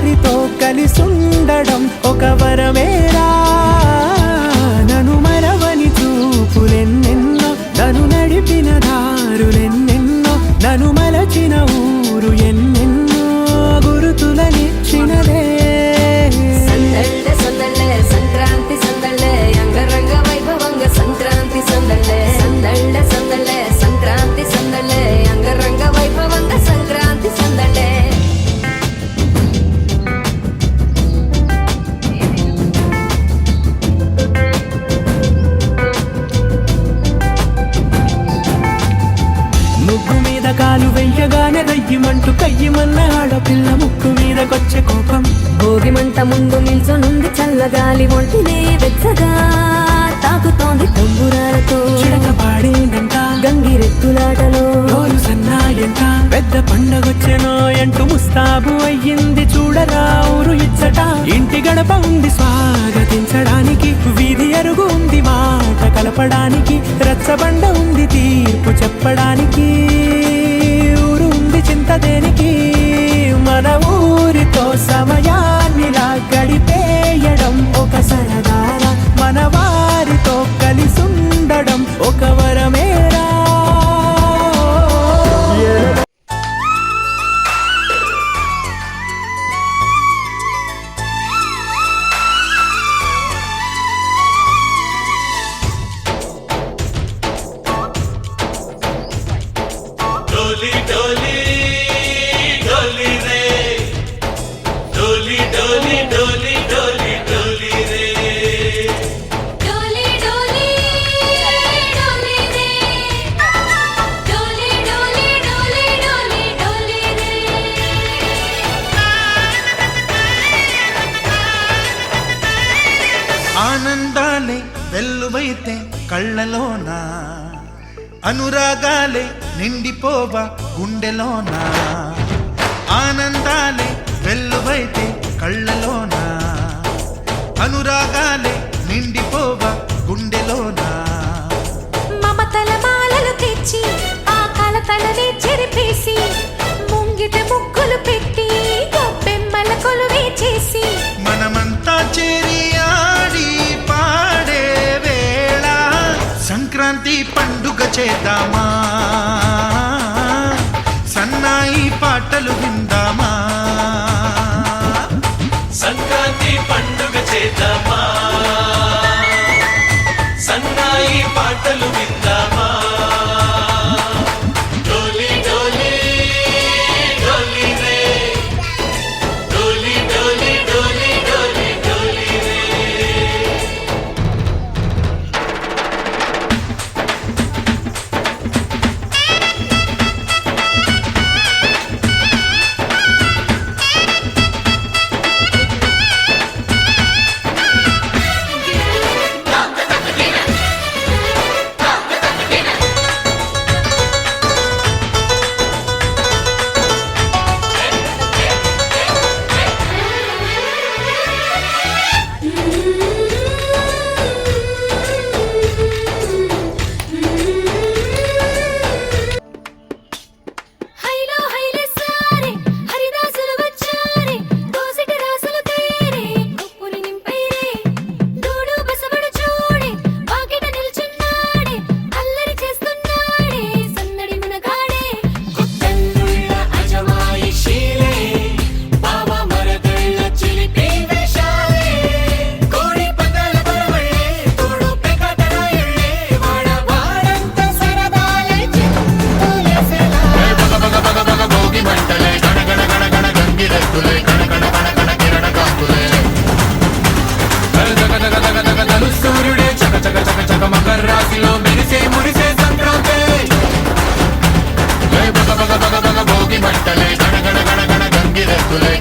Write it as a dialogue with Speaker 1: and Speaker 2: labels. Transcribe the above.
Speaker 1: వారితో కలిసుండడం ఒక వరమేరా. నన్ను మరవని చూపులెన్నెన్నో, నన్ను నడిపిన దారులెన్నెన్నో, నన్ను మలచిన ఊరు ఎన్నెన్నో గురుతులనిచ్చినదే.
Speaker 2: సందళ్ళే సందళ్ళే సంక్రాంతి సందళ్ళే అంగరంగ వైభవంగ సంక్రాంతి సందళ్ళే. సందళ్ళే సందళ్ళే సంక్రాంతి సందళ్ళే అంగరంగ వైభవంగ సంక్రాంతి సందళ్ళే.
Speaker 1: ముగ్గు మీద కాలు వెయ్యగానే రయ్యమంటూ కయ్యమన్న ఆడపిల్ల ముక్కు మీదకొచ్చే కోపం.
Speaker 2: భోగి మంట ముందు నిల్చొనుంది చల్లగాలి ఒంటినే వెచ్చగా తాకుతోంది తంబురాలతో.
Speaker 1: చిడక పాడేందంట
Speaker 2: గంగిరెద్దులాటలో
Speaker 1: రోజు సన్నాయంట. పెద్ద పండగొచ్చెనో అంటూ ముస్తాబు అయ్యింది చూడరా ఊరు ఇచ్చట. ఇంటి గడప ఉంది స్వాగతించడానికి, వీధి అరుగు ఉంది మాట కలపడానికి, రచ్చబండ ఉంది తీర్పు చెప్పడానికి, ఊరు ఉంది చింత దేనికి. మన ఊరితో సమయాన్నిలా గడిపేయడం ఒక సరదారా, మన వారితో కలిసుండడం ఒక వరమేరా.
Speaker 3: डोली डोली डोली रे, डोली डोली डोली डोली डोली रे,
Speaker 2: डोली डोली डोली रे, डोली डोली डोली डोली डोली रे.
Speaker 4: ఆనందాలే వెల్లువైతే కళ్ళలోనా, అనురాగాలే నిండిపోవా గుండెలోనా. ఆనందాలే వెల్లువైతే కళ్ళలోనా, అనురాగాలే నిండిపోవా గుండెలోనా.
Speaker 2: మమతల మాలలు తెచ్చి ఆ కలతలనే చెరిపేసి, ముంగిట ముగ్గులు పెట్టి గొప్పెమ్మల కొలువే చేసి,
Speaker 4: మనమంతా చేరి ఆడి పాడే వేళ సంక్రాంతి పండుగ చేద్దామా, సన్నాయి పాటలు విందామా.
Speaker 3: సంక్రాంతి పండుగ చేద్దామా, సన్నాయి పాటలు విందామా. డోలి డోలి డోలి రే, డోలి డోలి డోలి డోలి డోలి రే.
Speaker 2: హైలో హైలే సారే హరిదాసులు వచ్చారే, దోసిటి రాసులు తేరే కుప్పుని నింపైరే, దూడు బసవడు చూడే వాకిట నిల్చున్నాడే, అల్లరి చేస్తున్నాడే సందడి మునగాడే.
Speaker 3: గుట్టన్నుళ్ళ అజమాయిషీలే, బావ మరదళ్ళ చిలిపి వేషాలే, కోడి పందాల పరవళ్ళే, తోడు పెకటరాయుళ్ళే, వాడ వాడంత సరదాలే చిందులేసేలా.
Speaker 4: భోగి మంటలే గణగణ గణగణ గంగిరెద్దులే కణకణ కణకణ కిరణ కాంతులే.
Speaker 3: సూర్యుడే చక చక చక చక మకర రాశిలో మెరిసే మురిసే సంక్రాంతి.
Speaker 4: భోగి మంటలే గణగణ గణగణ గంగిరెద్దులే